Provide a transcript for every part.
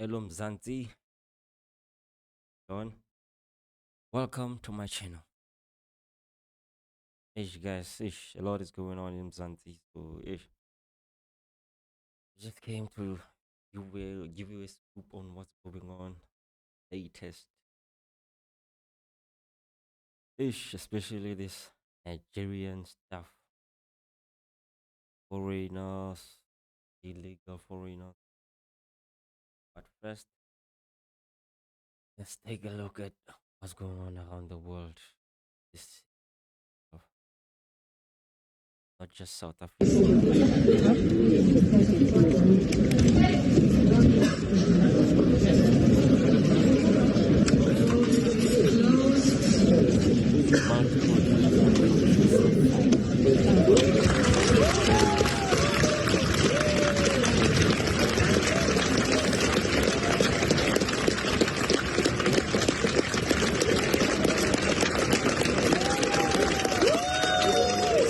Hello Mzanzi, John. Welcome to my channel. Ish guys, a lot is going on in Mzanzi, so just came to give you a scoop on what's going on, latest. Especially this Nigerian stuff, foreigners, illegal foreigners. But first, let's take a look at what's going on around the world. This not just South Africa.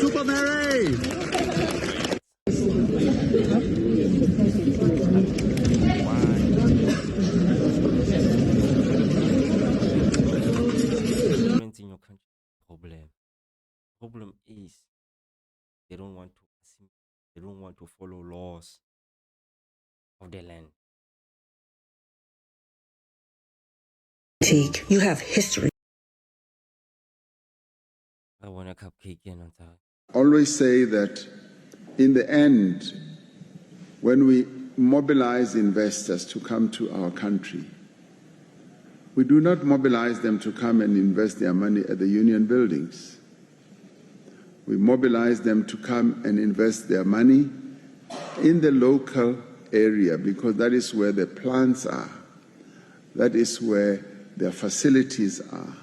Super Mary! In your country, problem is they don't want to they don't want to follow laws of the land. You have history. I want a cupcake in on time. Always say that in the end, when we mobilize investors to come to our country, we do not mobilize them to come and invest their money at the union buildings. We mobilize them to come and invest their money in the local area, because that is where the plants are. That is where their facilities are,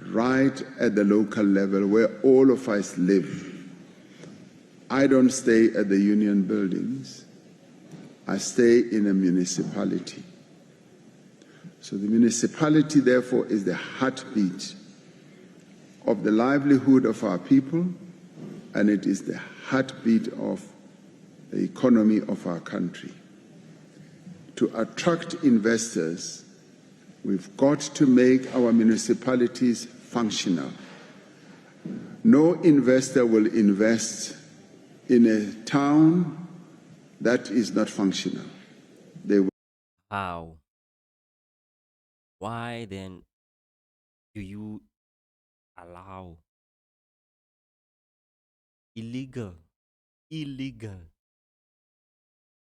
right at the local level where all of us live. I don't stay at the union buildings. I stay in a municipality. So the municipality, therefore, is the heartbeat of the livelihood of our people, and it is the heartbeat of the economy of our country. To attract investors, we've got to make our municipalities functional. No investor will invest in a town that is not functional. They will. How? Why then do you allow illegal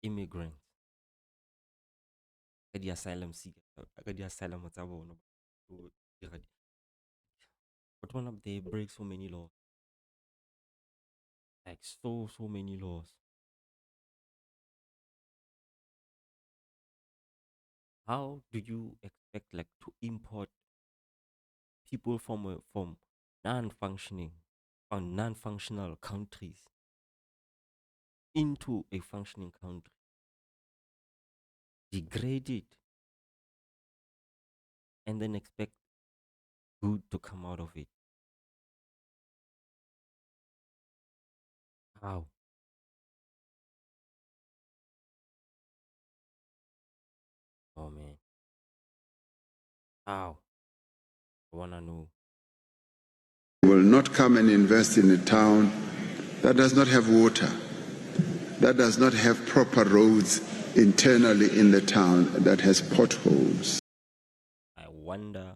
immigrants the asylum seekers, the asylum tsa bona, but one of they break so many laws, like so many laws. How do you expect like to import people from non-functioning or non-functional countries into a functioning country, degrade it, and then expect good to come out of it? How? Oh man. How? I wanna know. Will not come and invest in a town that does not have water, that does not have proper roads internally in the town, that has potholes. I wonder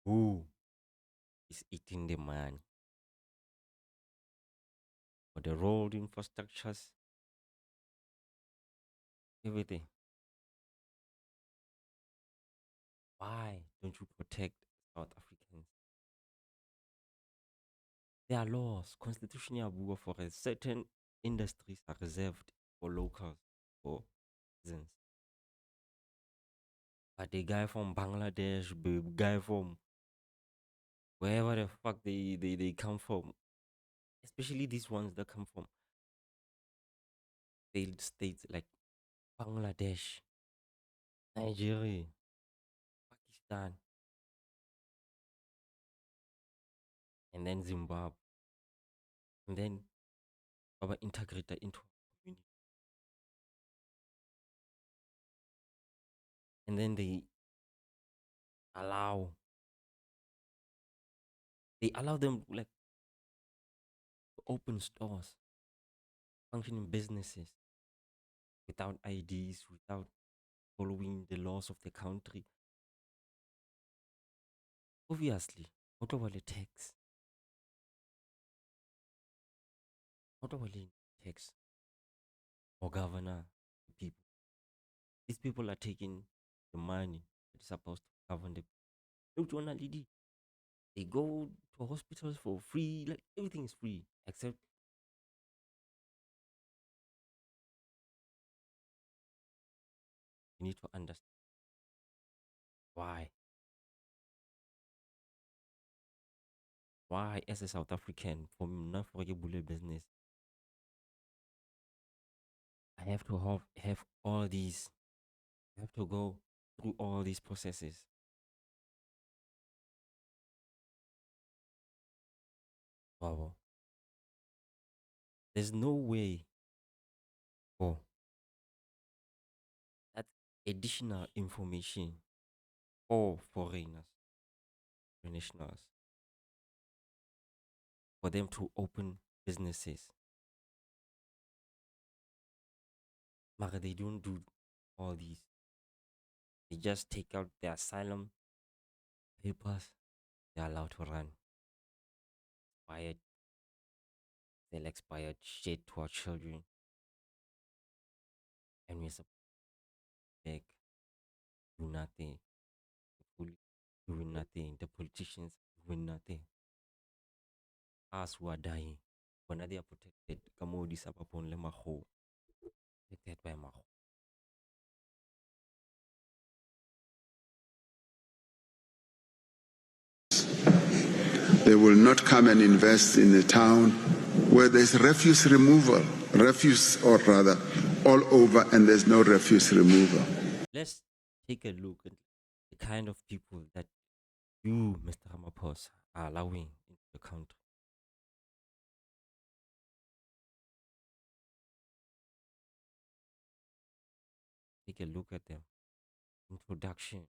who is eating the money. for the road infrastructures, everything. Why don't you protect South Africans? There are laws, constitutional bua for a certain industries are reserved for locals, for citizens. But the guy from Bangladesh, the guy from wherever the fuck they come from, especially these ones that come from failed states like Bangladesh, Nigeria, Pakistan, and then Zimbabwe, and then our integrated into our community, and then allow they allow them like to open stores, functioning businesses without IDs, without following the laws of the country. Obviously, what about the tax? What about the tax or governor people? These people are taking the money that is supposed to govern the people. They go to hospitals for free, like everything is free, except you need to understand why. Why, as a South African, for me, not for a bullet business, I have to have all these, I have to go through all these processes. Wow. There's no way for that additional information for foreigners, internationals, for them to open businesses. But they don't do all these. They just take out their asylum papers. They're allowed to run. Expired. Sell expired shit to our children. And we're supposed to beg, do nothing. The police doing nothing. The politicians doing nothing. Us who are dying. When they are protected, Kamodi Sapapon Lemaho. Protected by Maho. They will not come and invest in a town where there's refuse removal, or rather, all over, and there's no refuse removal. Let's take a look at the kind of people that you, Mr. Ramaphosa, are allowing into the country. Take a look at them. Introduction.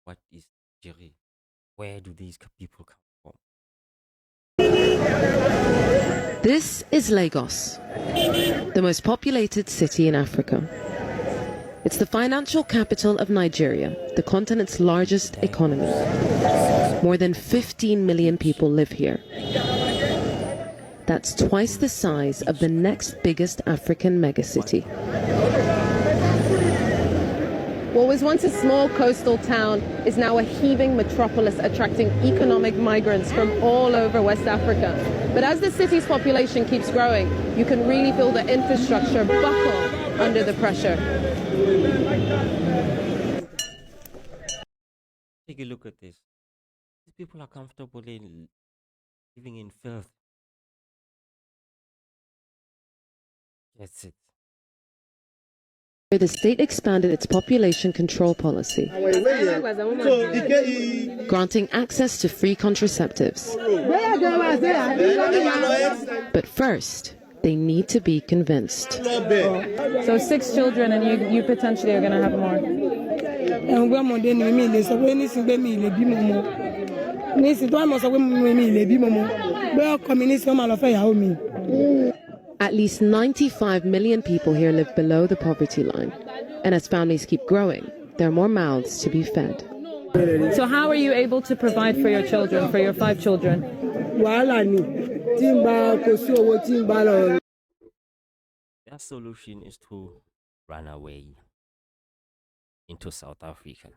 What is Nigeria? Where do these people come from? This is Lagos, the most populated city in Africa. It's the financial capital of Nigeria, the continent's largest economy. More than 15 million people live here. That's twice the size of the next biggest African megacity. What was once a small coastal town is now a heaving metropolis attracting economic migrants from all over West Africa. But as the city's population keeps growing, you can really feel the infrastructure buckle under the pressure. Take a look at this. These people are comfortable in living in filth. That's it. The state expanded its population control policy, granting access to free contraceptives. But first, they need to be convinced. So 6 children, and you potentially are going to have more. At least 95 million people here live below the poverty line. And as families keep growing, there are more mouths to be fed. So how are you able to provide for your children, for your 5 children? Their solution is to run away into South Africa,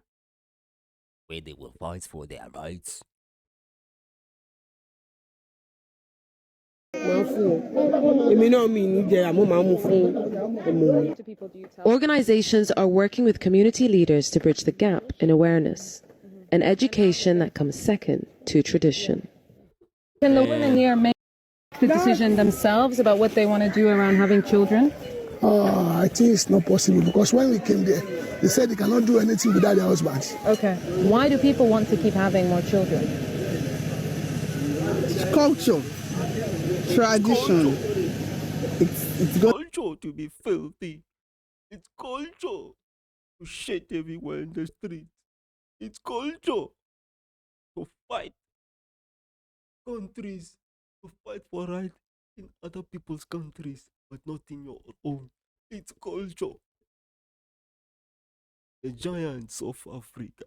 where they will fight for their rights. Organizations are working with community leaders to bridge the gap in awareness, an education that comes second to tradition. Can the women here make the decision themselves about what they want to do around having children? I think it's not possible because when we came there, they said they cannot do anything without their husbands. Okay. Why do people want to keep having more children? It's culture, tradition. It's culture to be filthy. It's culture to shit everywhere in the street. It's culture to fight countries, to fight for rights in other people's countries, but not in your own. It's culture. The giants of Africa.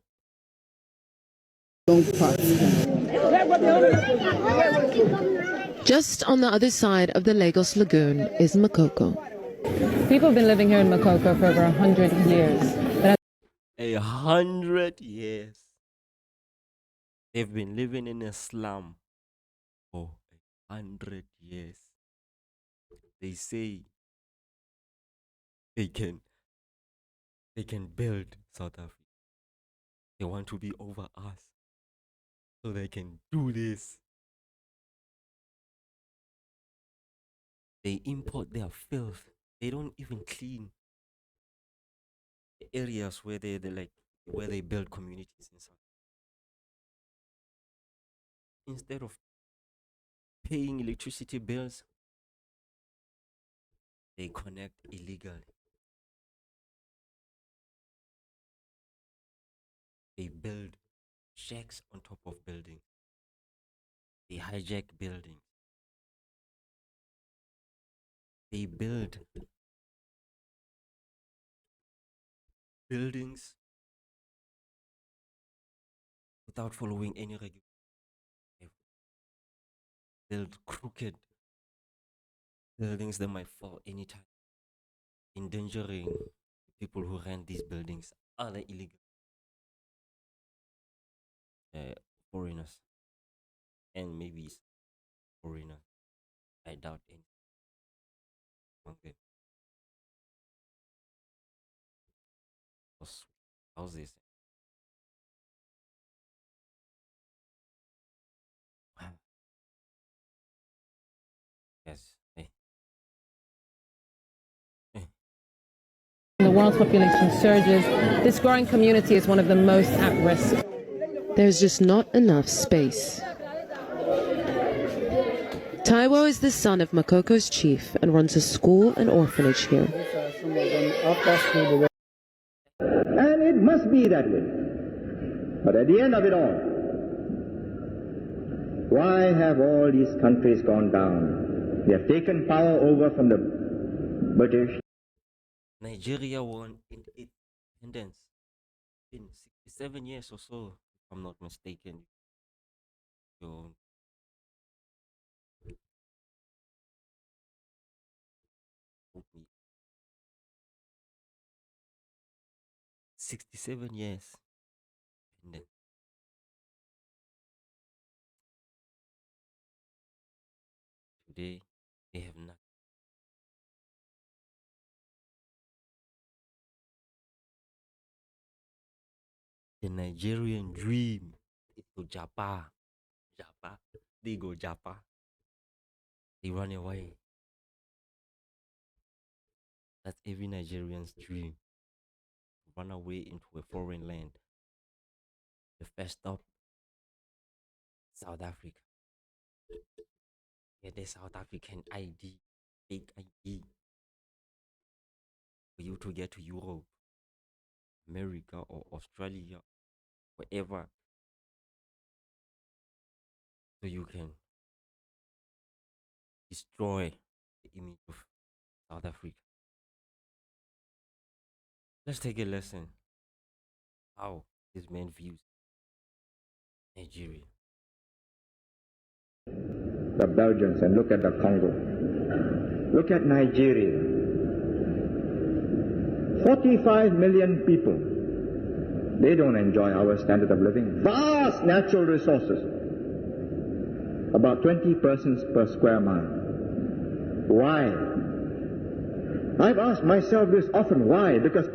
Just on the other side of the Lagos Lagoon is Makoko. People have been living here in Makoko for over 100 years. But 100 years. They've been living in a slum for 100 years. They say they can build South Africa. They want to be over us, so they can do this. They import their filth. They don't even clean the areas where they build communities in South Africa. Instead of paying electricity bills, they connect illegally. They build shacks on top of buildings. They hijack buildings. They build buildings without following any regulations. Build crooked buildings that might fall anytime, endangering people who rent these buildings, other illegal foreigners, and maybe foreigners. I doubt any among them. How's this? Yes. Hey. the world's population surges, this growing community is one of the most at risk. There's just not enough space. Taiwo is the son of Makoko's chief and runs a school and orphanage here. And it must be that way. But at the end of it all, why have all these countries gone down? They have taken power over from the British. Nigeria won independence in 67 years or so, if I'm not mistaken. So, 67 years. And then today they have nothing. The Nigerian dream is to Japa. Japa. They go Japa. They run away. That's every Nigerian's dream. Run away into a foreign land. The first stop, South Africa. Get the South African ID, fake ID, for you to get to Europe, America, or Australia, wherever, so you can destroy the image of South Africa. Let's take a lesson how this man views Nigeria. The Belgians, and look at the Congo. Look at Nigeria. 45 million people. They don't enjoy our standard of living. Vast natural resources. About 20 persons per square mile. Why? I've asked myself this often. Why? Because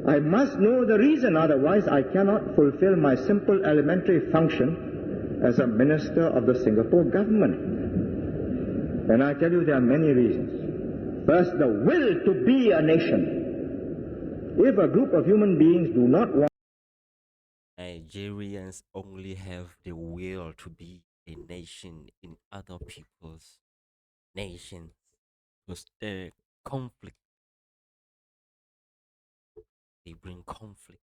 I must know the reason, otherwise I cannot fulfill my simple elementary function as a minister of the Singapore government. And I tell you there are many reasons. First, the will to be a nation. If a group of human beings do not want... Nigerians only have the will to be a nation in other people's nations because the conflict, they bring conflict.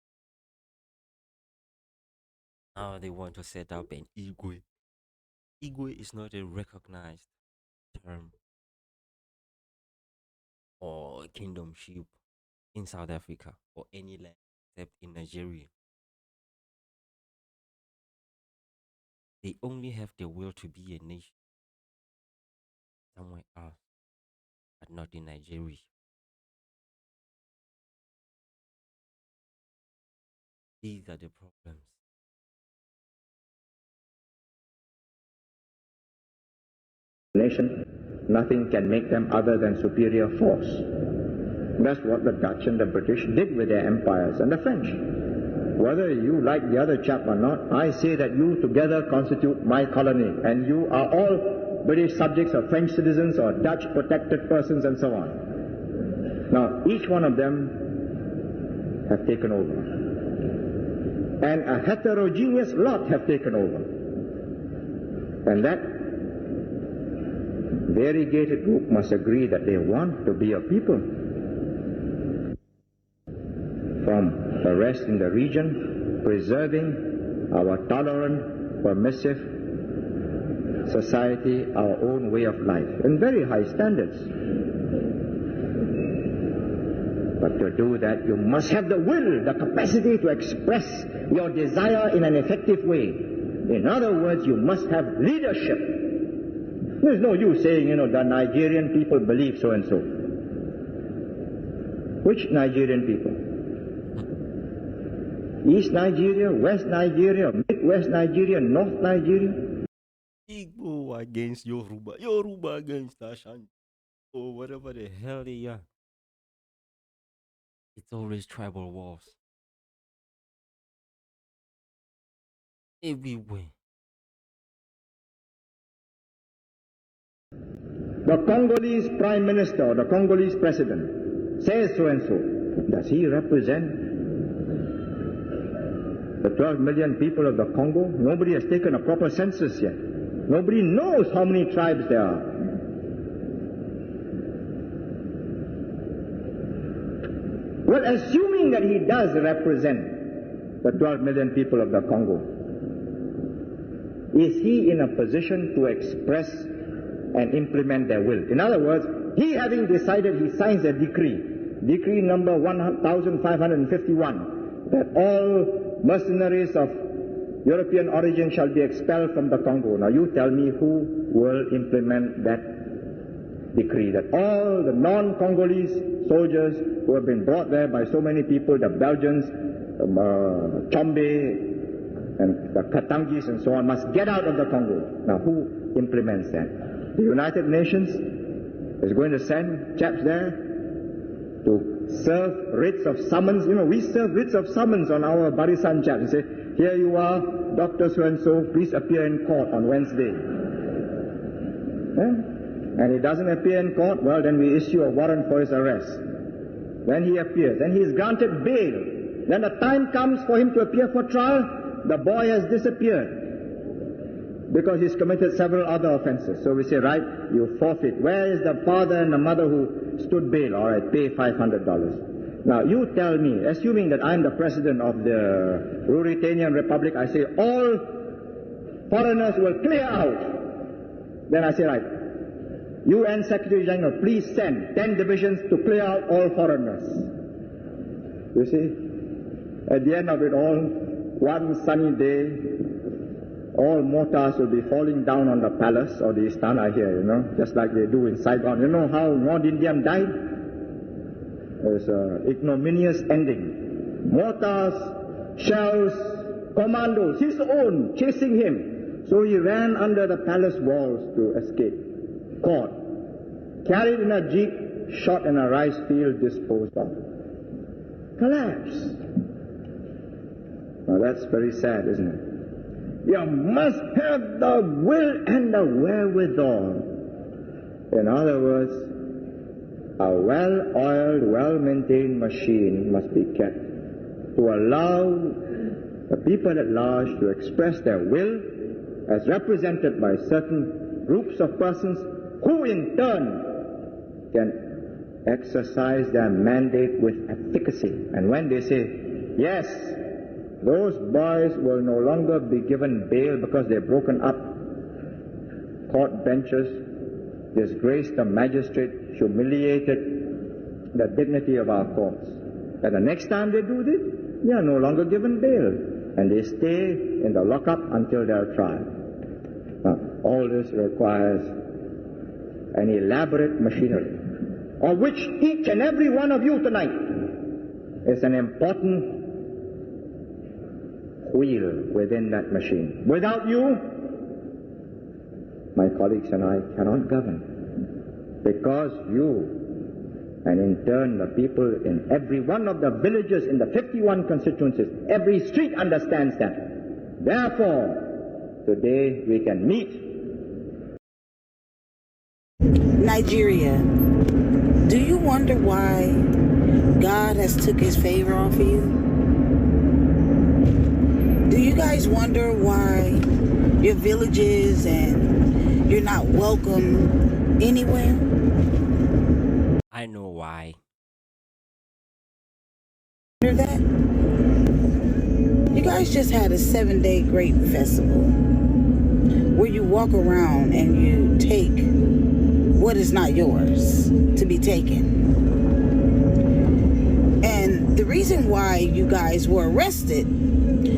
Now they want to set up an Igwe. Igwe is not a recognized term or kingdomship in South Africa or any land except in Nigeria. They only have the will to be a nation somewhere else, but not in Nigeria. These are the problems. Nation, nothing can make them other than superior force. That's what the Dutch and the British did with their empires, and the French. Whether you like the other chap or not, I say that you together constitute my colony, and you are all British subjects or French citizens or Dutch protected persons and so on. Now, each one of them have taken over. And a heterogeneous lot have taken over. And that variegated group must agree that they want to be a people. From the rest in the region, preserving our tolerant, permissive society, our own way of life, in very high standards. But to do that, you must have the will, the capacity to express your desire in an effective way. In other words, you must have leadership. There's no use saying, the Nigerian people believe so and so. Which Nigerian people? East Nigeria, West Nigeria, Midwest Nigeria, North Nigeria? Igbo against Yoruba, Yoruba against Ashanti, or whatever the hell they are. It's always tribal wars. Everywhere. The Congolese Prime Minister or the Congolese President says so and so. Does he represent the 12 million people of the Congo? Nobody has taken a proper census yet. Nobody knows how many tribes there are. Well, assuming that he does represent the 12 million people of the Congo, is he in a position to express and implement their will? In other words, he having decided, he signs a decree number 1551, that all mercenaries of European origin shall be expelled from the Congo. Now you tell me who will implement that decree, that all the non-Congolese soldiers who have been brought there by so many people, the Belgians, Chombe, and the Katangis and so on, must get out of the Congo. Now who implements that? The United Nations is going to send chaps there to serve writs of summons. We serve writs of summons on our Barisan chaps. We say, here you are, Dr. So-and-so, please appear in court on Wednesday. And he doesn't appear in court, well, then we issue a warrant for his arrest. Then he appears. Then he is granted bail. Then the time comes for him to appear for trial. The boy has disappeared because he's committed several other offenses. So we say, right, you forfeit. Where is the father and the mother who stood bail? All right, pay $500. Now, you tell me, assuming that I'm the president of the Ruritanian Republic, I say all foreigners will clear out. Then I say, right, UN Secretary General, please send 10 divisions to clear out all foreigners. You see, at the end of it all, one sunny day, all mortars will be falling down on the palace or the Istana here, just like they do in Saigon. You know how North Indian died? is an ignominious ending. Mortars, shells, commandos, his own, chasing him. So he ran under the palace walls to escape. Caught, carried in a jeep, shot in a rice field, disposed of. Collapse. Now that's very sad, isn't it? You must have the will and the wherewithal. In other words, a well-oiled, well-maintained machine must be kept to allow the people at large to express their will as represented by certain groups of persons who in turn can exercise their mandate with efficacy. And when they say, yes, those boys will no longer be given bail because they've broken up court benches, disgraced the magistrate, humiliated the dignity of our courts. And the next time they do this, they are no longer given bail, and they stay in the lockup until their trial. Now, all this requires an elaborate machinery, of which each and every one of you tonight is an important wheel within that machine. Without you, my colleagues and I cannot govern, because you, and in turn the people in every one of the villages in the 51 constituencies, every street understands that. Therefore, today we can meet. Nigeria, do you wonder why God has took his favor off of you? Do you guys wonder why your villages and you're not welcome anywhere? I know why. Wonder that? You guys just had a 7-day grape festival where you walk around and you take what is not yours to be taken. And the reason why you guys were arrested,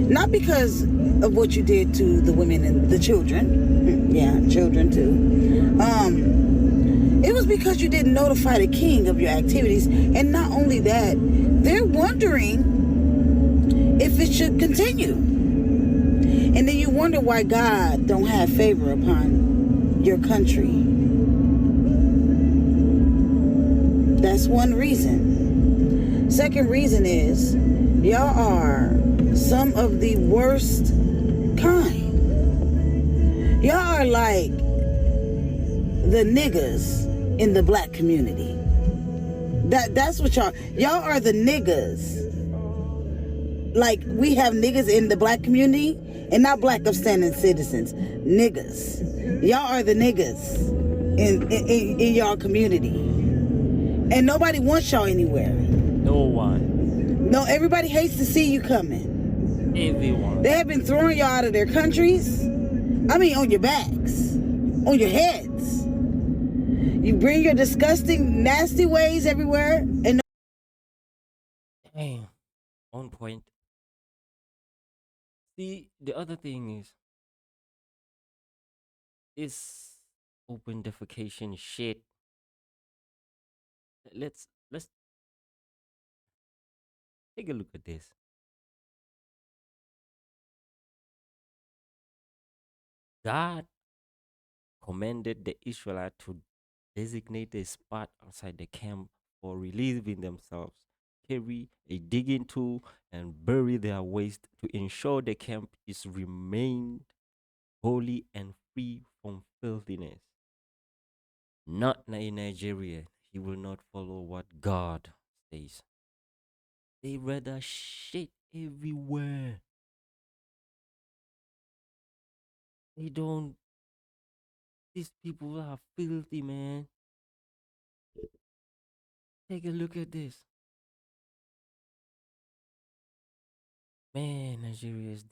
not because of what you did to the women and the children, yeah, children too, it was because you didn't notify the king of your activities. And not only that, they're wondering if it should continue. And then you wonder why God don't have favor upon your country. That's one reason. Second reason is y'all are some of the worst kind. Y'all are like the niggas in the black community. That's what y'all are the niggas. Like we have niggas in the black community and not black upstanding citizens. Niggas. Y'all are the niggas in y'all community. And nobody wants y'all anywhere. No one. No, everybody hates to see you coming. Everyone. They have been throwing y'all out of their countries. I mean, on your backs, on your heads. You bring your disgusting, nasty ways everywhere. And Dang. On point. See, the other thing is this open defecation shit. Let's take a look at this. God commanded the Israelites to designate a spot outside the camp for relieving themselves, carry a digging tool, and bury their waste to ensure the camp is remained holy and free from filthiness. Not in Nigeria. He will not follow what God says. They rather shit everywhere. They don't. These people are filthy, man. Take a look at this. Man, Nigeria is.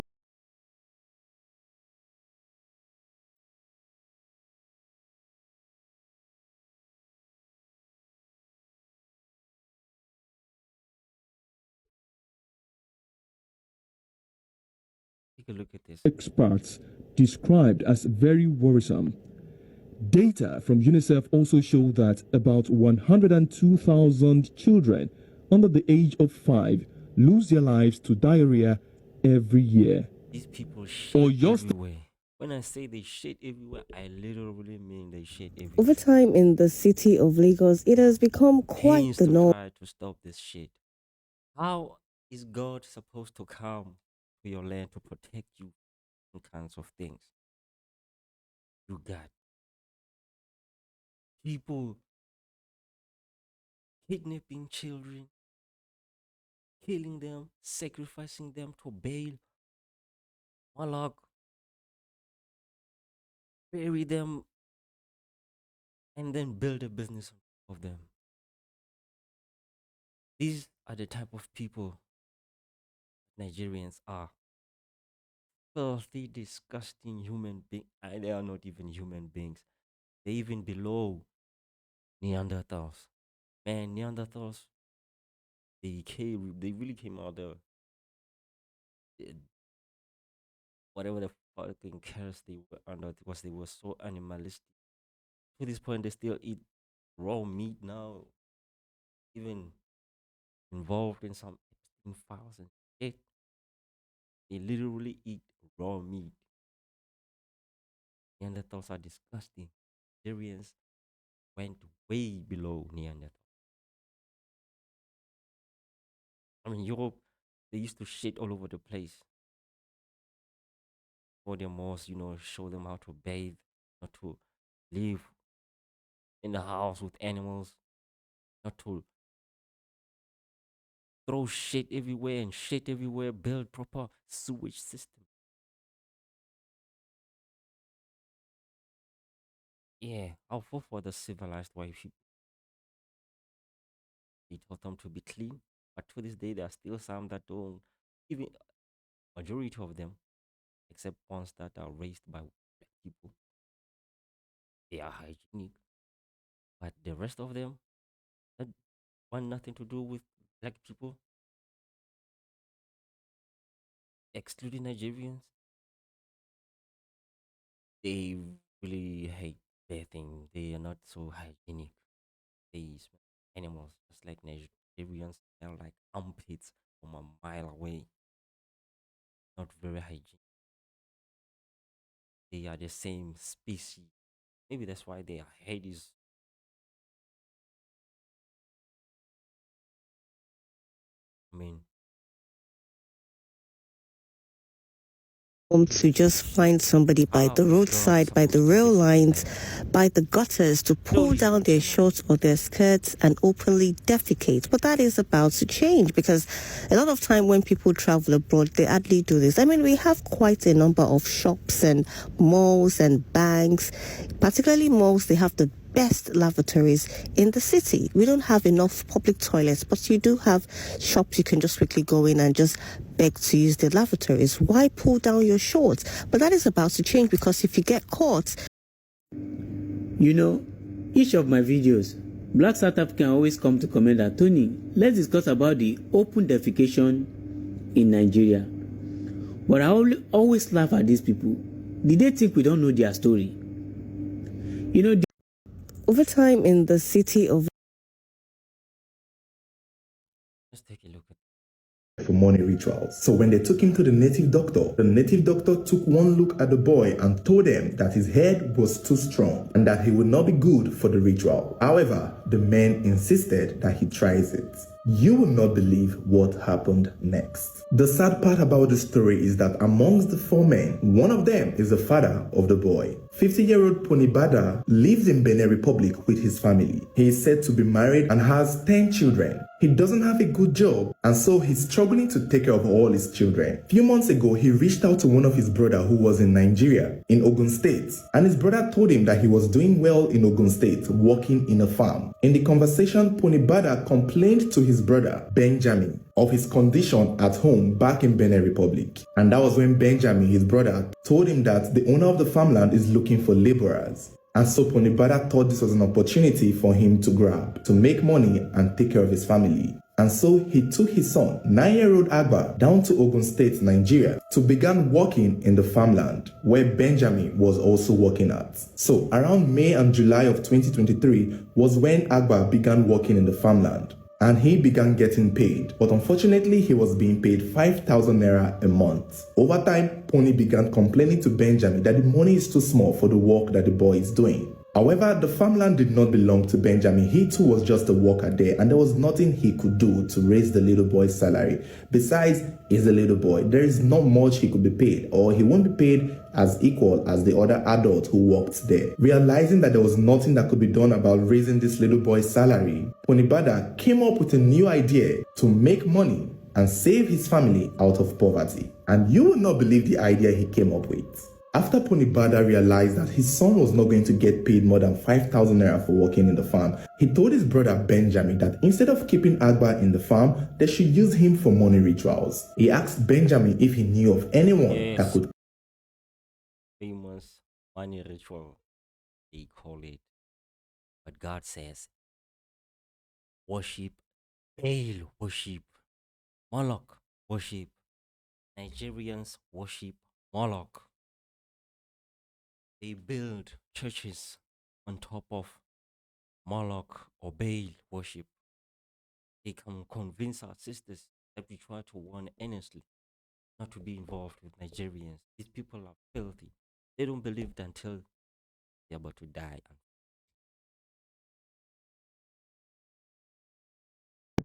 Take a look at this. Experts described as very worrisome. Data from UNICEF also show that about 102,000 children under the age of 5 lose their lives to diarrhea every year. These people shit everywhere. When I say they shit everywhere, I literally mean they shit everywhere. Over time in the city of Lagos, it has become quite the norm. Try to stop this shit. How is God supposed to come to your land to protect you from kinds of things? You got people kidnapping children, killing them, sacrificing them to Baal, Moloch, bury them, and then build a business of them. These are the type of people Nigerians are. Filthy, disgusting human beings. They are not even human beings. They're even below Neanderthals. Man, Neanderthals, they really came out there. Whatever the fucking curse they were under, because they were so animalistic. To this point, they still eat raw meat now. Even involved in some Epstein files and shit. They literally eat raw meat. Neanderthals are disgusting. Nigerians went way below Neanderthals. I mean, Europe, they used to shit all over the place. For their most, show them how to bathe, not to live in the house with animals, not to throw shit everywhere, build proper sewage system. Yeah, I'll fall for the civilized white people. They taught them to be clean, but to this day, there are still some that don't. Even majority of them, except ones that are raised by black people, they are hygienic. But the rest of them that want nothing to do with black people, excluding Nigerians, they really hate bathing. They are not so hygienic. They smell animals just like Nigerians smell like armpits from a mile away. Not very hygienic. They are the same species. Maybe that's why their head is. I mean, to just find somebody by the roadside, by the rail lines, by the gutters to pull down their shorts or their skirts and openly defecate. But that is about to change, because a lot of time when people travel abroad, they actually do this. I mean, we have quite a number of shops and malls and banks, particularly malls. They have the best lavatories in the city. We don't have enough public toilets, but you do have shops you can just quickly go in and just beg to use the lavatories. Why pull down your shorts? But that is about to change, because if you get caught... Each of my videos, Black South African always come to comment that, Tony, let's discuss about the open defecation in Nigeria. But I always laugh at these people. Did they think we don't know their story? Over time in the city of... Let's take a look at for money rituals. So when they took him to the native doctor took one look at the boy and told him that his head was too strong and that he would not be good for the ritual. However, the man insisted that he tries it. You will not believe what happened next. The sad part about the story is that amongst the 4 men, one of them is the father of the boy. 50-year-old Ponibada lives in Benin Republic with his family. He is said to be married and has 10 children. He doesn't have a good job, and so he's struggling to take care of all his children. A few months ago, he reached out to one of his brother who was in Nigeria, in Ogun State, and his brother told him that he was doing well in Ogun State, working in a farm. In the conversation, Ponibada complained to his brother, Benjamin, of his condition at home back in Benin Republic. And that was when Benjamin, his brother, told him that the owner of the farmland is looking for laborers. And so Ponibada thought this was an opportunity for him to grab, to make money and take care of his family. And so he took his son, 9-year-old Agba, down to Ogun State, Nigeria, to begin working in the farmland, where Benjamin was also working at. So around May and July of 2023 was when Agba began working in the farmland, and he began getting paid. But unfortunately, he was being paid 5,000 naira a month. Over time, Pony began complaining to Benjamin that the money is too small for the work that the boy is doing. However, the farmland did not belong to Benjamin. He too was just a worker there, and there was nothing he could do to raise the little boy's salary. Besides, he's a little boy. There is not much he could be paid, or he won't be paid as equal as the other adults who worked there. Realizing that there was nothing that could be done about raising this little boy's salary, Ponibada came up with a new idea to make money and save his family out of poverty. And you will not believe the idea he came up with. After Ponibada realized that his son was not going to get paid more than 5,000 naira for working in the farm, he told his brother Benjamin that instead of keeping Agba in the farm, they should use him for money rituals. He asked Benjamin if he knew of anyone that could. Famous money ritual, they call it. But God says, worship Baal, worship Moloch, worship. Nigerians worship Moloch. They build churches on top of Moloch or Baal worship. They can convince our sisters that we try to warn earnestly not to be involved with Nigerians. These people are filthy. They don't believe it until they're about to die.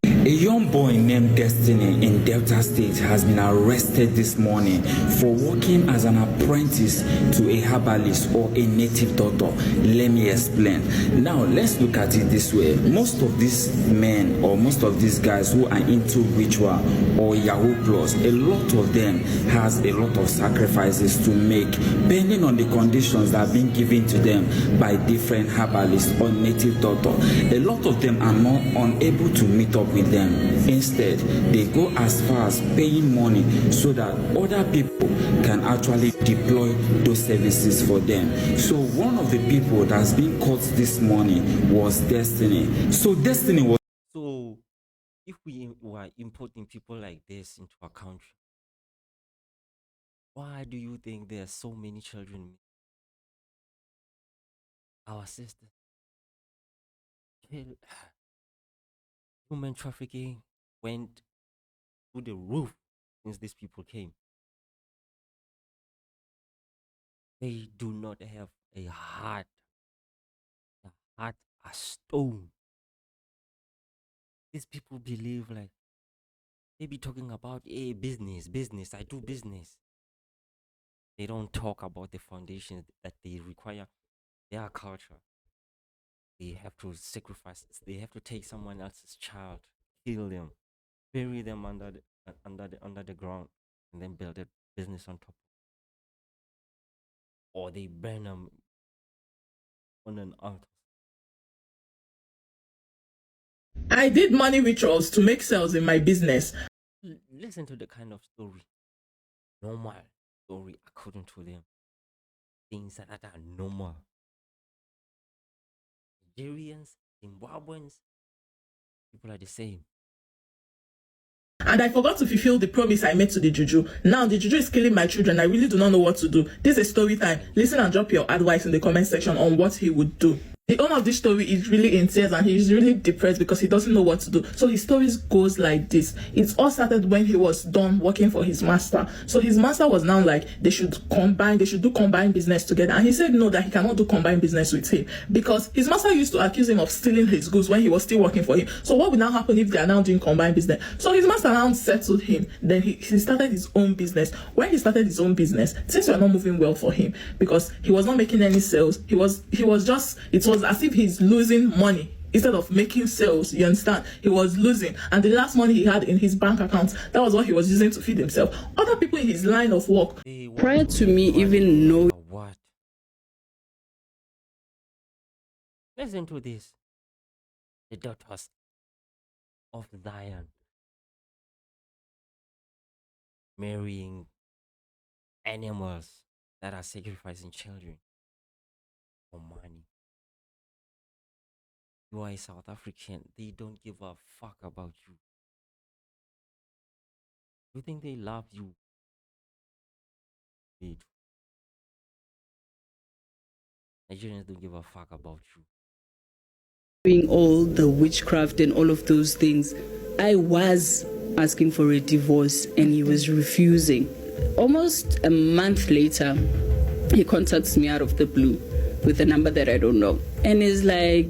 A young boy named Destiny in Delta State has been arrested this morning for working as an apprentice to a herbalist or a native doctor. Let me explain. Now, let's look at it this way. Most of these men or most of these guys who are into ritual or Yahoo Plus, a lot of them has a lot of sacrifices to make, depending on the conditions that are being given to them by different herbalists or native doctor. A lot of them are not unable to meet up with them. Instead, they go as far as paying money so that other people can actually deploy those services for them. So one of the people that's been caught this morning was Destiny. So Destiny was. So if we were importing people like this into our country, why do you think there are so many children? Our sisters. Human trafficking went through the roof since these people came. They do not have a heart a stone. These people believe like they be talking about business, I do business. They don't talk about the foundations that they require their culture. They have to sacrifice, they have to take someone else's child, kill them, bury them under the ground, and then build a business on top. Or they burn them on an altar. I did money rituals to make sales in my business. Listen to the kind of story. Normal story according to them. Things that are normal. Nigerians, Zimbabweans, people are the same. And I forgot to fulfill the promise I made to the juju. Now the juju is killing my children. I really do not know what to do. This is story time. Listen and drop your advice in the comment section on what he would do. The owner of this story is really in tears and he's really depressed because he doesn't know what to do. So his story goes like this. It all started when he was done working for his master. So his master was now like, they should do combined business together. And he said no, that he cannot do combined business with him because his master used to accuse him of stealing his goods when he was still working for him. So what will now happen if they are now doing combined business? So his master now settled him. Then he started his own business. When he started his own business, things were not moving well for him because he was not making any sales. It was as if he's losing money instead of making sales. You understand? He was losing, and the last money he had in his bank account, that was what he was using to feed himself. Other people in his line of work, prior to me even know what. Listen to this. The daughters of Zion marrying animals that are sacrificing children for money. You are a South African. They don't give a fuck about you. You think they love you? Nigerians don't give a fuck about you. Doing all the witchcraft and all of those things, I was asking for a divorce and he was refusing. Almost a month later, he contacts me out of the blue with a number that I don't know. And he's like,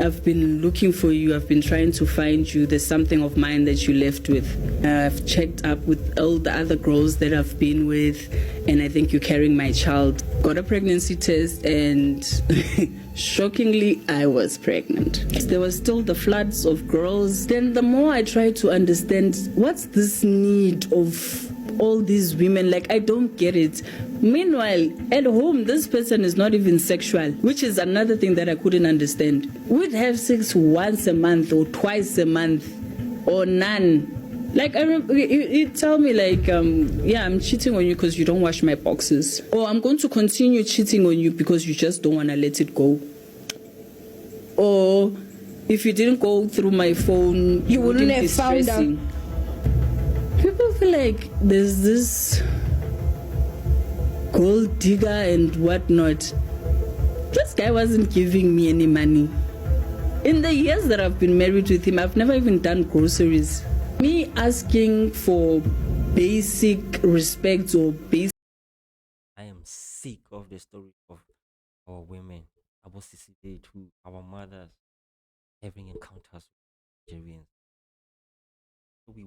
I've been looking for you. I've been trying to find you. There's something of mine that you left with. I've checked up with all the other girls that I've been with, and I think you're carrying my child. Got a pregnancy test, and shockingly, I was pregnant. There was still the floods of girls. Then the more I tried to understand, what's this need of all these women? Like, I don't get it. Meanwhile, at home, this person is not even sexual, which is another thing that I couldn't understand. We'd have sex once a month or twice a month or none. Like, I remember he'd tell me, like, yeah, I'm cheating on you because you don't wash my boxes. Or I'm going to continue cheating on you because you just don't want to let it go. Or if you didn't go through my phone, you wouldn't have found out. People feel like there's this gold digger and whatnot. This guy wasn't giving me any money. In the years that I've been married with him, I've never even done groceries. Me asking for basic respect or basic... I am sick of the story of our women, our Sicily too, our mothers having encounters with Nigerians. So we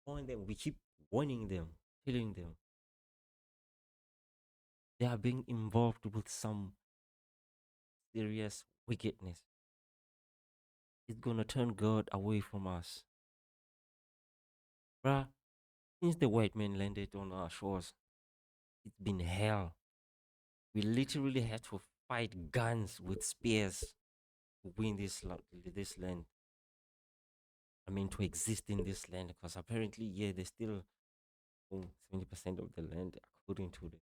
warn them, we keep warning them, telling them they are being involved with some serious wickedness. It's gonna turn God away from us. Bruh, since the white men landed on our shores, it's been hell. We literally had to fight guns with spears to win this land. I mean, to exist in this land, because apparently, yeah, they still own 70% of the land, according to the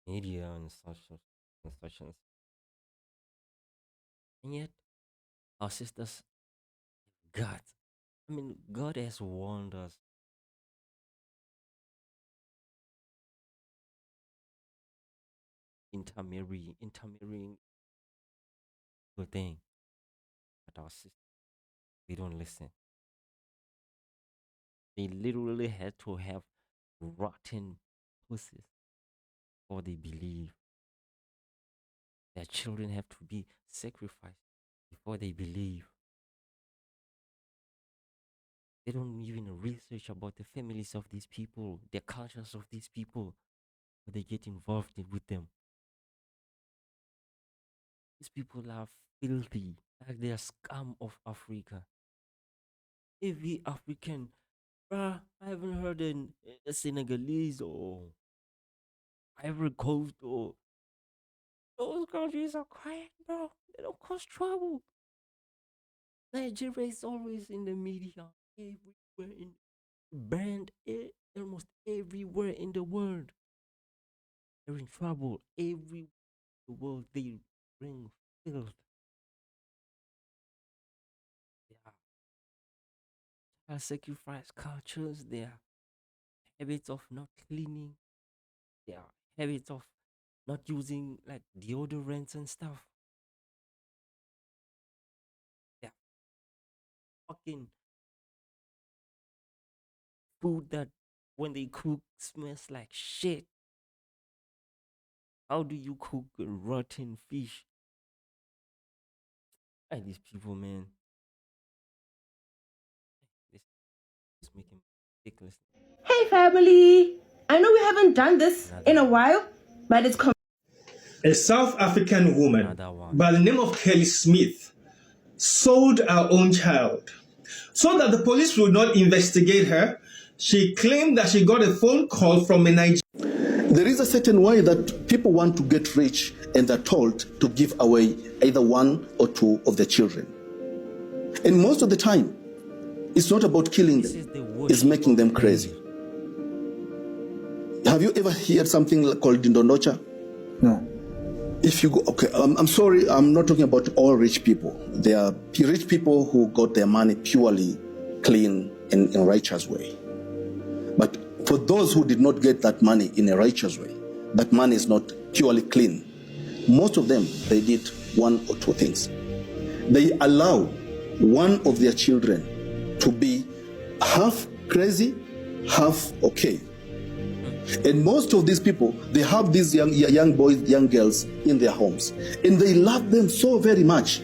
media and such. And yet, our sisters, God has warned us. Intermarrying, good thing. But our sisters, they don't listen. They literally had to have rotten pussies before they believe. Their children have to be sacrificed before they believe. They don't even research about the families of these people, the cultures of these people, but they get involved with them. These people are filthy, like they are scum of Africa. Every African, I haven't heard a Senegalese or Ivory Coast or those countries are quiet, bro. They don't cause trouble. Nigeria is always in the media, everywhere, banned almost everywhere in the world. They're in trouble everywhere in the world. They bring filth. Their sacrifice cultures, their habits of not cleaning, their habits of not using like deodorants and stuff. Their fucking food that when they cook smells like shit. How do you cook a rotten fish? And these people, man, this is making ridiculous. Hey family, I know we haven't done this in a while, but it's A South African woman by the name of Kelly Smith sold her own child. So that the police would not investigate her, she claimed that she got a phone call from a Nigerian. There is a certain way that people want to get rich and are told to give away either one or two of their children. And most of the time, it's not about killing them, it's making them crazy. Have you ever heard something called Ndondocha? No. If you go, okay, I'm sorry, I'm not talking about all rich people. There are rich people who got their money purely clean in a righteous way. But for those who did not get that money in a righteous way, that money is not purely clean. Most of them, they did one or two things. They allow one of their children to be half crazy, half okay. And most of these people, they have these young boys, young girls in their homes, and they love them so very much.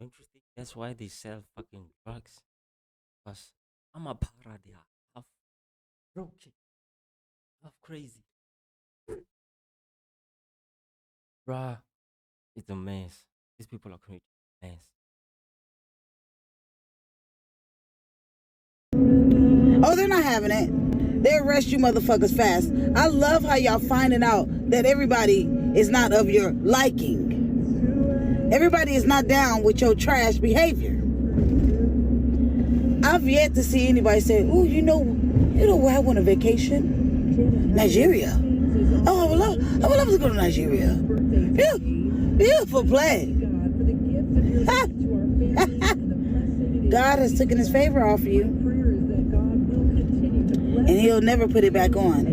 Interesting. That's why they sell fucking drugs. Because I'm a para, they are half broken, half crazy. Bruh, it's a mess. These people are creating a mess. Oh, they're not having it. They arrest you motherfuckers fast. I love how y'all finding out that everybody is not of your liking. Everybody is not down with your trash behavior. I've yet to see anybody say, "Oh, you know where I want a vacation? Nigeria. Oh, I would love to go to Nigeria. Beautiful place." God has taken his favor off of you, and he'll never put it back on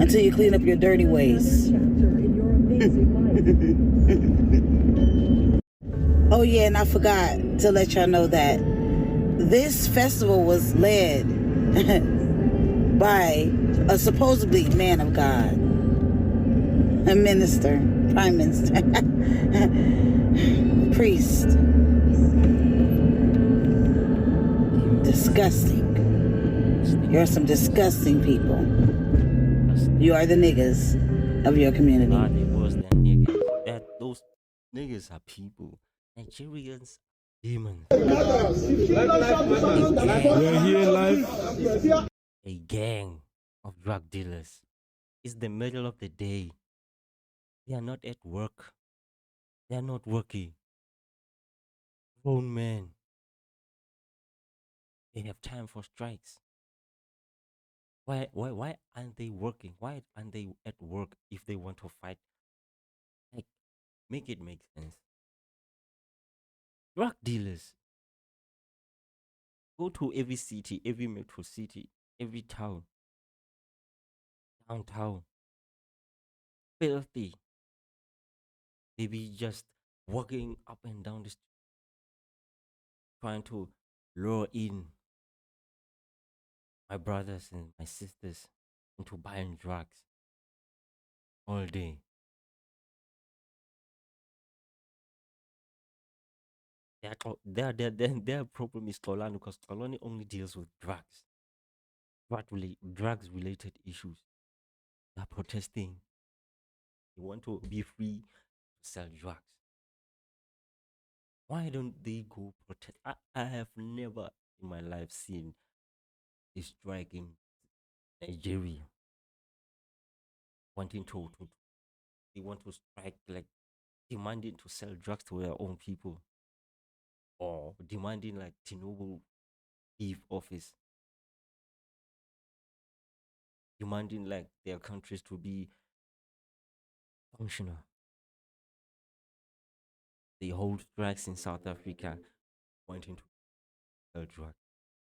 until you clean up your dirty ways. Oh yeah, and I forgot to let y'all know that this festival was led by a supposedly man of God, a minister, prime minister, priest. Disgusting. You're some disgusting people. You are the niggas of your community. God, it was that niggas. Those niggas are people. Nigerians are demons. We're here live. A gang of drug dealers. It's the middle of the day. They are not at work. They are not working. Grown men. They have time for strikes. Why aren't they working? Why aren't they at work if they want to fight? Like, make it make sense. Drug dealers. Go to every city, every metro city, every town, downtown. Filthy. They be just walking up and down the street, trying to lure in my brothers and my sisters into buying drugs all day. Their problem is Tolani, because Tolani only deals with drugs, drugs related issues. They're protesting. They want to be free to sell drugs. Why don't they go protest? I have never in my life seen a strike in Nigeria wanting to they want to strike, like demanding to sell drugs to their own people, or demanding like Tinubu leave office, demanding like their countries to be functional. They hold strikes in South Africa, wanting to sell drugs.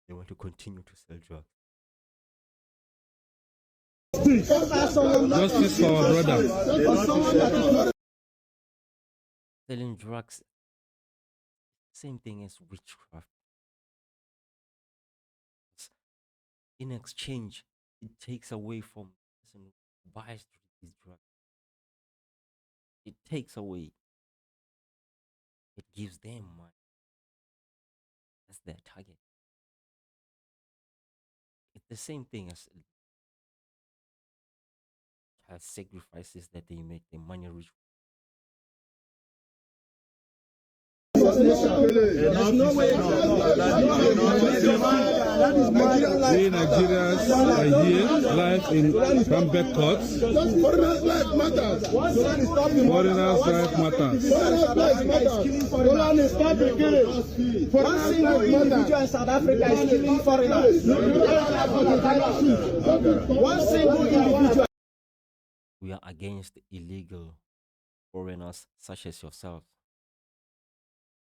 They want to continue to sell drugs. Justice for our brother. Selling drugs, same thing as witchcraft. In exchange, it takes away from the person who buys these drugs. It takes away. It gives them money. That's their target. It's the same thing as child sacrifices that they make, the money rich. There's no way. We Nigerians are here live in Bamberg Court. Foreigners' life matters. Foreigners' life matters. Foreigners stop the killing. One single individual in South Africa is killing foreigners. One single individual. We are against illegal foreigners such as yourself.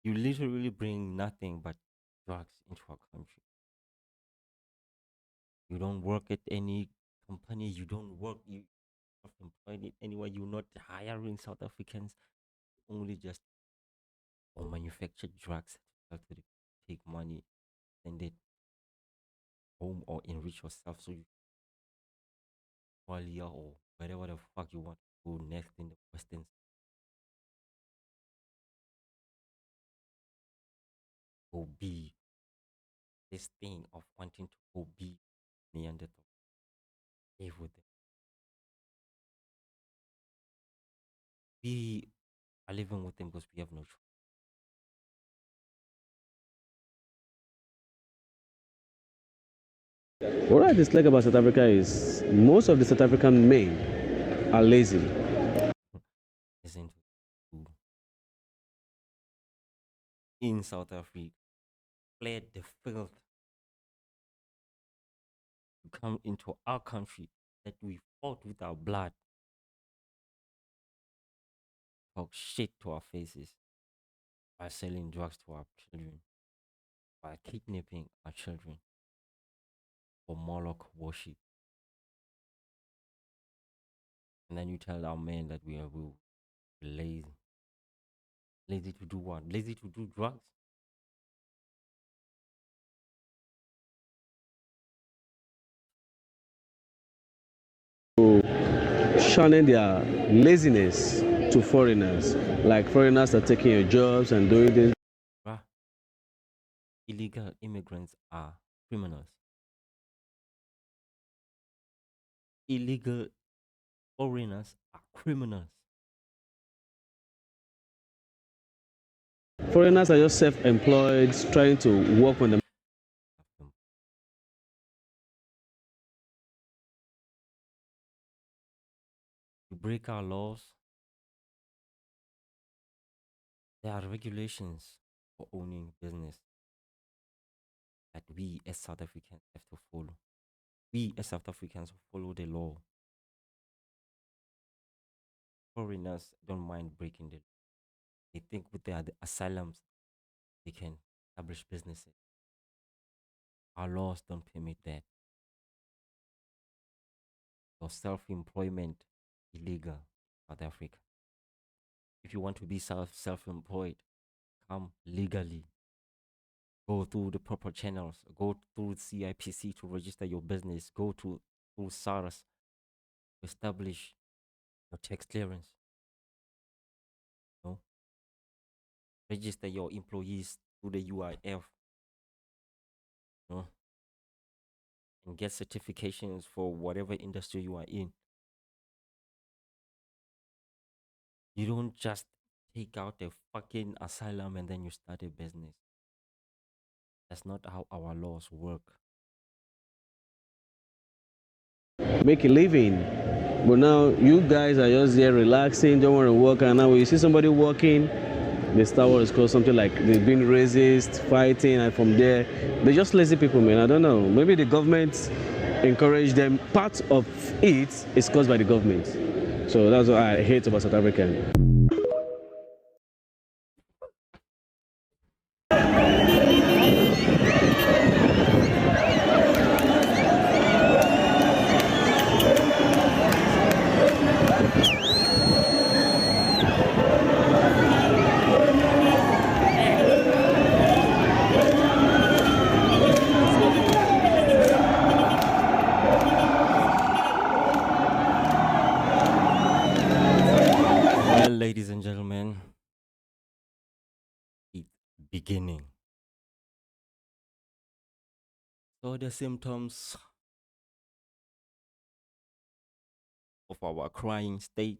You literally bring nothing but drugs into our country. You don't work at any company. You don't work. You are employed anywhere. You're not hiring South Africans. Only just or manufacture drugs to take money, send it home or enrich yourself so you Somalia or wherever the fuck you want to go next in the Western. Go be this thing of wanting to go be Neanderthal. Live with them. We are living with them because we have no choice. What I dislike about South Africa is most of the South African men are lazy. Listen to in South Africa, fled the filth to come into our country that we fought with our blood. Talk shit to our faces by selling drugs to our children, by kidnapping our children for Moloch worship. And then you tell our men that we are lazy. Lazy to do what? Lazy to do drugs? Shunning their laziness to foreigners. Like foreigners are taking your jobs and doing this. Illegal immigrants are criminals. Illegal foreigners are criminals. Foreigners are just self-employed, trying to work on them. To break our laws, there are regulations for owning business that we as South Africans have to follow. We as South Africans follow the law. Foreigners don't mind breaking the law. They think with their asylums, they can establish businesses. Our laws don't permit that. Your self-employment illegal in South Africa. If you want to be self-employed, come legally. Go through the proper channels. Go through CIPC to register your business. Go through SARS to establish your tax clearance. No. Register your employees through the UIF. No. And get certifications for whatever industry you are in. You don't just take out a fucking asylum and then you start a business. That's not how our laws work. Make a living. But now you guys are just there relaxing, don't want to work, and now when you see somebody working, they start what is called something like they've been racist, fighting, and from there, they're just lazy people, man. I don't know. Maybe the government encourage them. Part of it is caused by the government. So that's what I hate about South Africa. Ladies and gentlemen, it's beginning. So the symptoms of our crying state,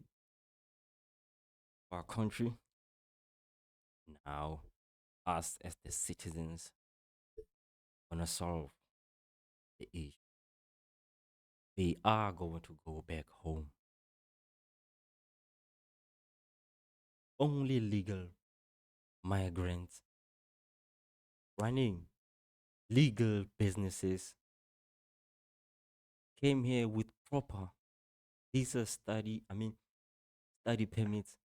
of our country, now us as the citizens gonna solve the issue. They are going to go back home. Only legal migrants running legal businesses came here with proper visa study permits,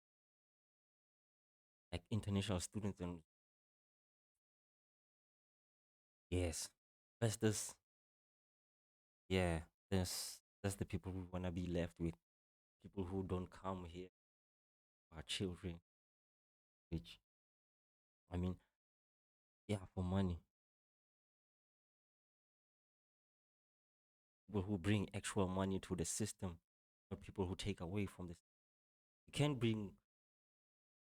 like international students. And yes, investors Yeah, that's the people we wanna be left with. People who don't come here, our children, which I mean, yeah, for money. People who bring actual money to the system, not people who take away from this. You can't bring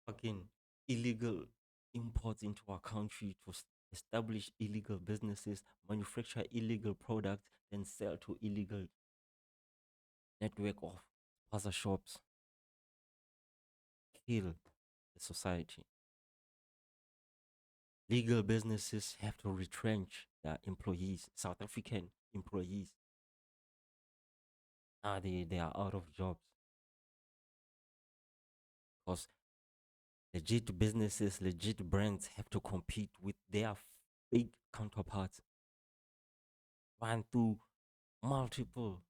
fucking illegal imports into our country to establish illegal businesses, manufacture illegal products, then sell to illegal network of other shops. Kill the society. Legal businesses have to retrench their employees, South African employees. Now they are out of jobs because legit businesses, legit brands have to compete with their fake counterparts. Run through multiple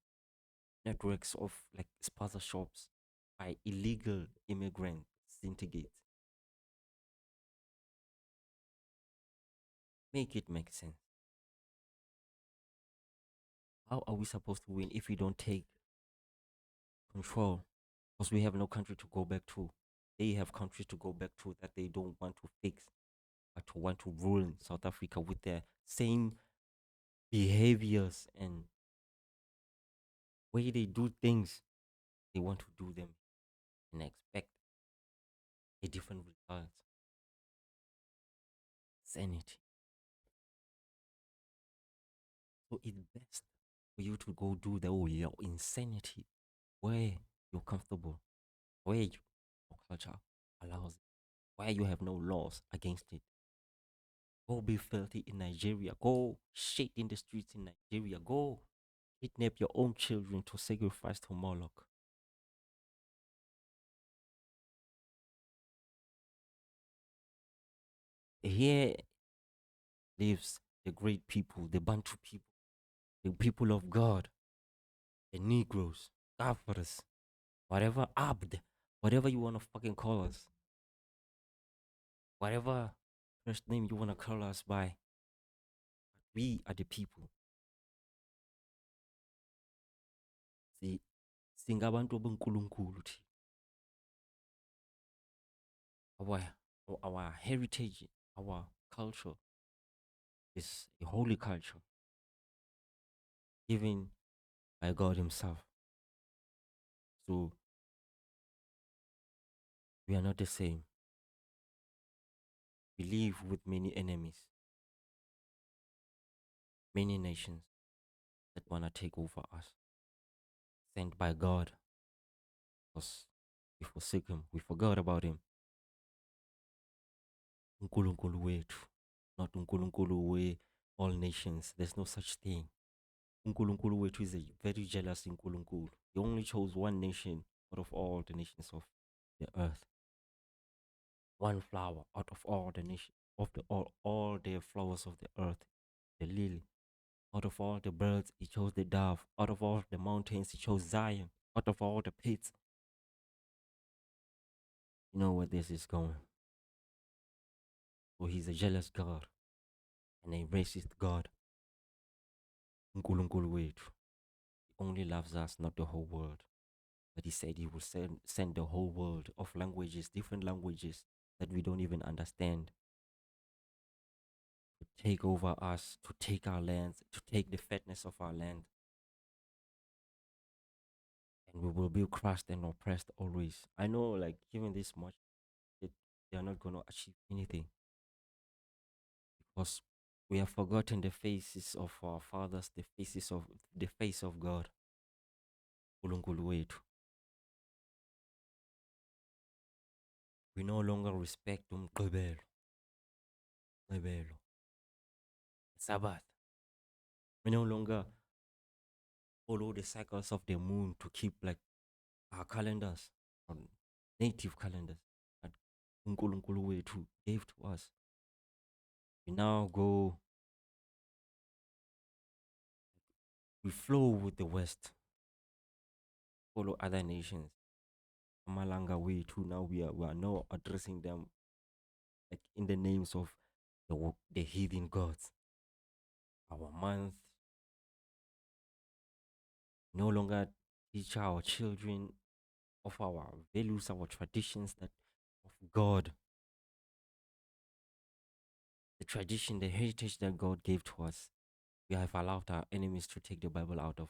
networks of like spaza shops by illegal immigrant syndicates. Make it make sense. How are we supposed to win if we don't take control? Because we have no country to go back to. They have countries to go back to that they don't want to fix, but to want to rule in South Africa with their same behaviors and way they do things. They want to do them and expect a different result. Sanity. So it's best for you to go do your insanity where you're comfortable, where your culture allows it, where you have no laws against it. Go be filthy in Nigeria. Go shit in the streets in Nigeria. Go kidnap your own children to sacrifice to Moloch. Here lives the great people, the Bantu people, the people of God, the Negroes, Afras, whatever Abd, whatever you want to fucking call us, whatever first name you want to call us by, we are the people. See, singabantu bonkulunkulu thi. Our heritage, our culture is a holy culture given by God Himself. So we are not the same. We live with many enemies, many nations that want to take over us, sent by God. Because we forsake Him, we forgot about Him. Unkulunkulu wethu, not unkulunkulu we all nations. There's no such thing. Unkulunkulu wethu is a very jealous unkulunkulu. He only chose one nation out of all the nations of the earth. One flower out of all the nation of the all the flowers of the earth, the lily. Out of all the birds, He chose the dove. Out of all the mountains, He chose Zion. Out of all the pits, you know where this is going. So He's a jealous God and a racist God. Unkulunkulu wethu. He only loves us, not the whole world. But He said He will send the whole world of languages, different languages that we don't even understand, to take over us, to take our lands, to take the fatness of our land. And we will be crushed and oppressed always. I know, like, given this much, they are not going to achieve anything. Because we have forgotten the faces of our fathers, the face of God. Unkulunkulu wethu. We no longer respect umgqibelo, Sabbath. We no longer follow the cycles of the moon to keep like our calendars, or native calendars that unkulunkulu wethu gave to us. We now we flow with the West, follow other nations. Malanga way too. Now we are now addressing them like in the names of the heathen gods. Our month, No longer teach our children of our values, our traditions, that of God. The tradition, the heritage that God gave to us. We have allowed our enemies to take the Bible out of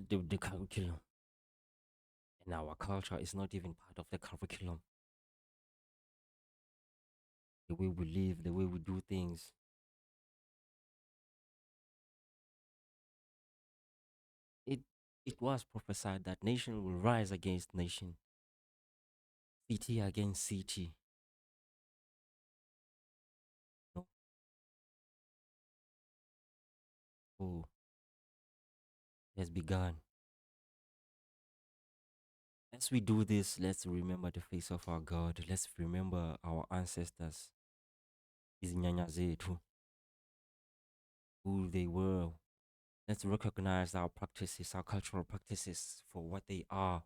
the curriculum. And our culture is not even part of the curriculum. The way we live, the way we do things. It was prophesied that nation will rise against nation, city against city. No. Oh, it has begun. As we do this, let's remember the face of our God. Let's remember our ancestors, izinyanya zethu, who they were. Let's recognize our practices, our cultural practices for what they are.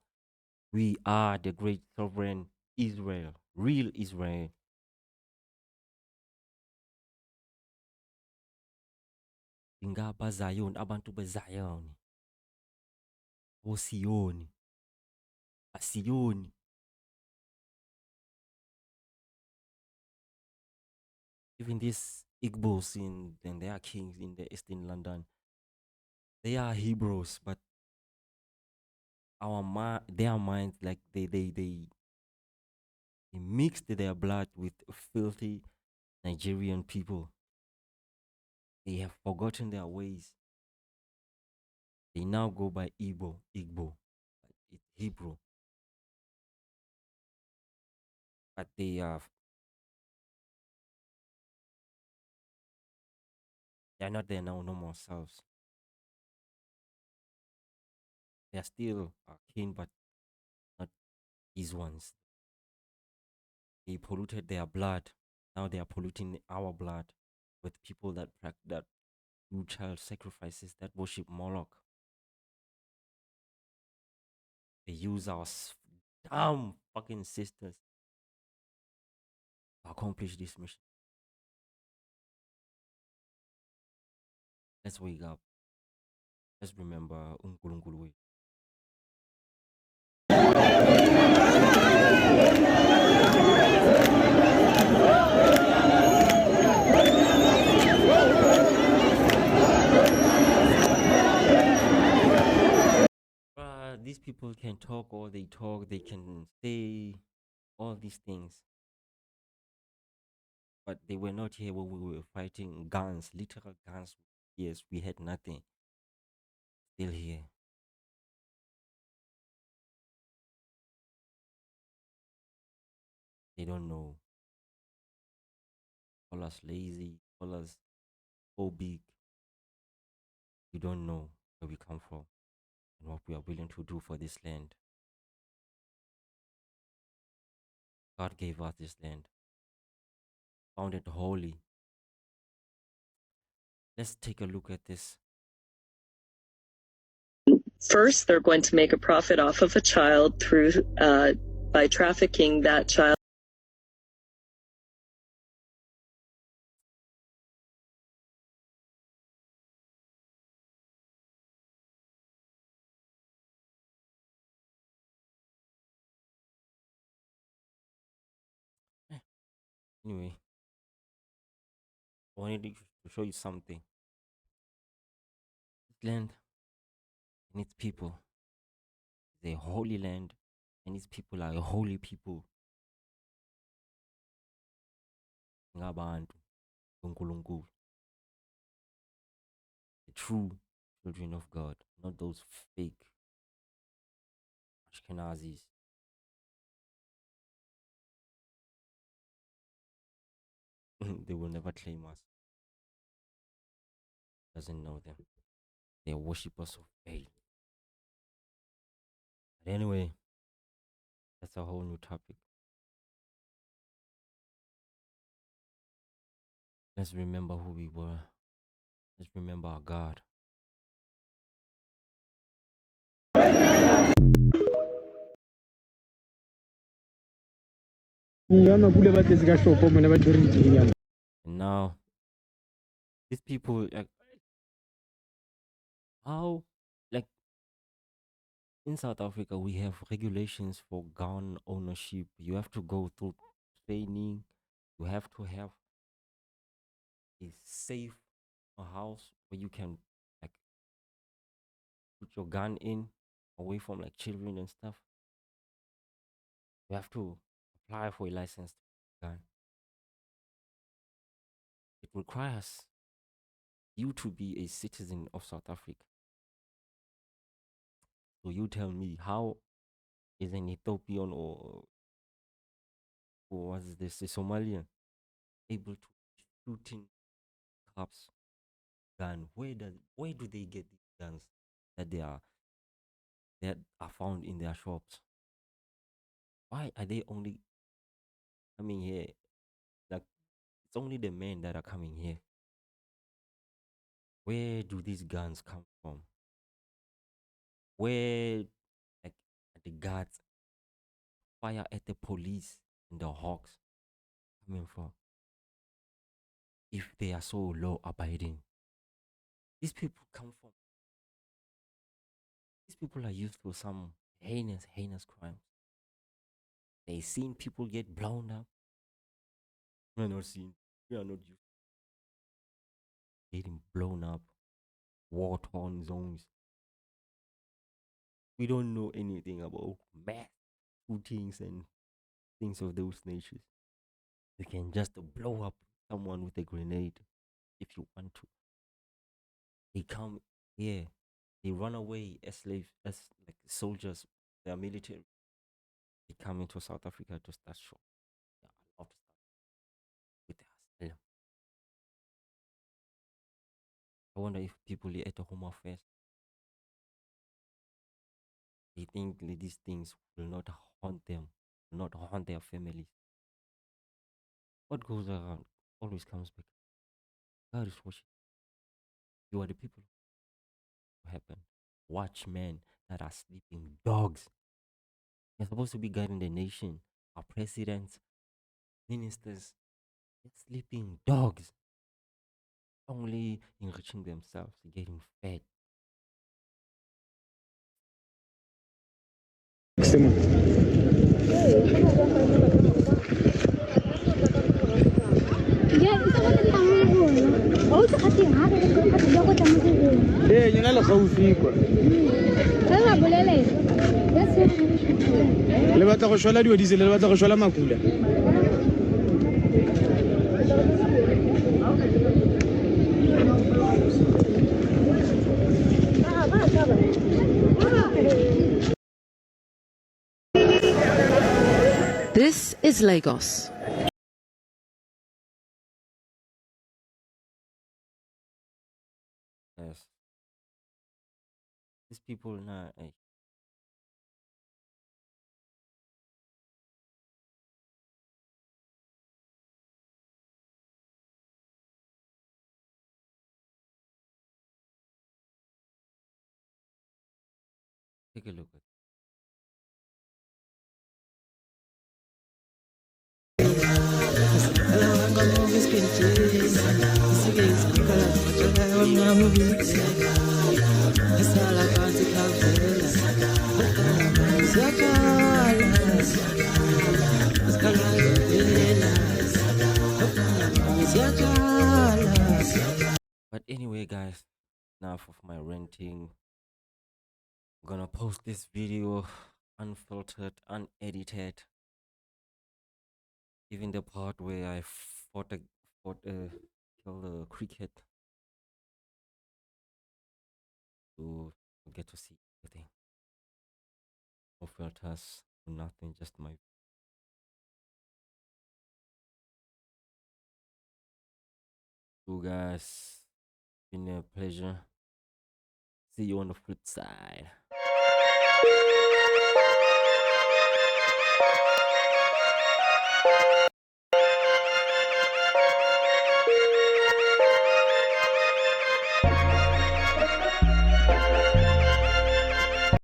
We are the great sovereign Israel, real Israel. Ingaba Zion, abantu beZion. OSiyoni. Asiyoni. Even these Igbos and they are kings in the Eastern London. They are Hebrews, but their minds, like they mixed their blood with filthy Nigerian people. They have forgotten their ways. They now go by Igbo, it's Hebrew. But they are not their now normal selves. They are still kin, but not these ones. They polluted their blood. Now they are polluting our blood with people that do child sacrifices, that worship Moloch. They use our dumb fucking sisters to accomplish this mission. Let's wake up. Let's remember Unkulunkulu. These people can talk all they talk, they can say all these things. But they were not here when we were fighting guns, literal guns. Yes, we had nothing. Still here. They don't know. Call us lazy, call us phobic. You don't know where we come from and what we are willing to do for this land. God gave us this land. Found it holy. Let's take a look at this. First, they're going to make a profit off of a child through by trafficking that child. Anyway, I wanted to show you something. This land and its people is a holy land, and its people are a holy people. Ngabantu, uNkulunkulu. The true children of God, not those fake Ashkenazis. They will never claim us. Doesn't know them. They are worshippers of Baal. But anyway, that's a whole new topic. Let's remember who we were. Let's remember our God. And now, these people, How, like in South Africa, we have regulations for gun ownership. You have to go through training. You have to have a safe house where you can like put your gun in, away from like children and stuff. You have to apply for a license to gun. It requires you to be a citizen of South Africa. So you tell me, how is an Ethiopian or what is this, a Somalian able to shooting cops gun? Where do they get these guns that are found in their shops? Why are they only coming here? Like, it's only the men that are coming here. Where do these guns come from? Where, like, are the guards fire at the police and the hawks coming from? If they are so law abiding, these people come from. These people are used to some heinous crimes. They seen people get blown up. We are not seen. We are not used to getting blown up, war-torn zones. We don't know anything about mass shootings and things of those natures. You can just blow up someone with a grenade if you want to. They come here, they run away as slaves, as like soldiers. They are military. They come into South Africa to start shop. They are allowed to start with the asylum. I wonder if people at the Home Affairs, they think that these things will not haunt them, will not haunt their families. What goes around always comes back. God is watching. You are the people who happen. Watchmen that are sleeping dogs. They're supposed to be guiding the nation. Our presidents, ministers, they're sleeping dogs. Only enriching themselves, getting fed. le batla go shola dio diesel le batla go shola makula. This is Lagos. Yes. These people now, take a look at. But anyway, guys, enough of my ranting. I'm gonna post this video unfiltered, unedited. Even the part where I killed a cricket. To get to see everything. No filters, nothing, just my. So guys, been a pleasure. See you on the flip side.